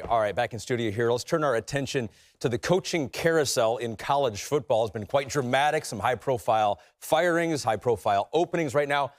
All right, back in studio here. Let's turn our attention to the coaching carousel in college football. It's been quite dramatic, some high-profile firings, high-profile openings right now.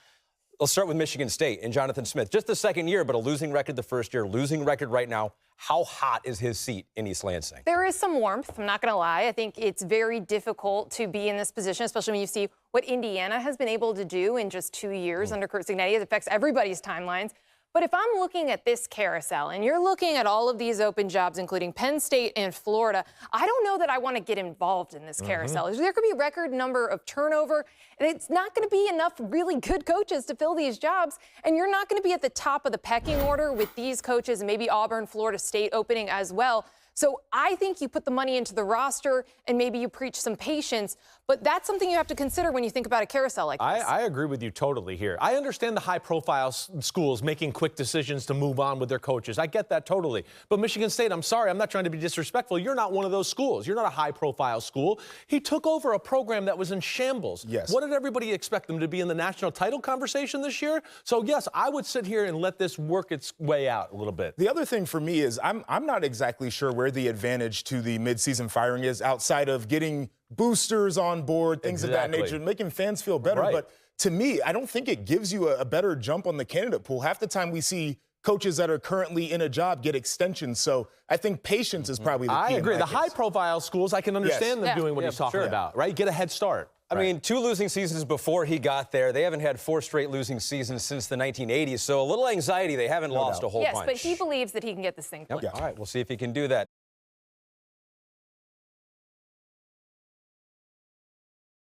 Let's start with Michigan State and Jonathan Smith. Just the second year, but a losing record the first year, losing record right now. How hot is his seat in East Lansing? There is some warmth, I'm not going to lie. I think it's very difficult to be in this position, especially when you see what Indiana has been able to do in just 2 years under Curt Cignetti. It affects everybody's timelines. But if I'm looking at this carousel and you're looking at all of these open jobs, including Penn State and Florida, I don't know that I want to get involved in this carousel. There could be a record number of turnover, and it's not going to be enough really good coaches to fill these jobs. And you're not going to be at the top of the pecking order with these coaches and maybe Auburn, Florida State opening as well. So I think you put the money into the roster and maybe you preach some patience, but that's something you have to consider when you think about a carousel like this. I agree with you totally here. I understand the high-profile schools making quick decisions to move on with their coaches. I get that totally. But Michigan State, I'm sorry, I'm not trying to be disrespectful. You're not one of those schools. You're not a high-profile school. He took over a program that was in shambles. Yes. What did everybody expect them to be in the national title conversation this year? So, yes, I would sit here and let this work its way out a little bit. The other thing for me is I'm not exactly sure where the advantage to the midseason firing is outside of getting boosters on board, things of that nature, making fans feel better. Right. But to me, I don't think it gives you a better jump on the candidate pool. Half the time we see coaches that are currently in a job get extensions. So I think patience is probably the key. I agree. The high-profile schools, I can understand them doing what he's talking about, right? Get a head start. I mean, 2 losing seasons before he got there. They haven't had 4 straight losing seasons since the 1980s. So a little anxiety. They haven't lost a whole bunch. Yes, but he believes that he can get this thing flipped. All right, we'll see if he can do that.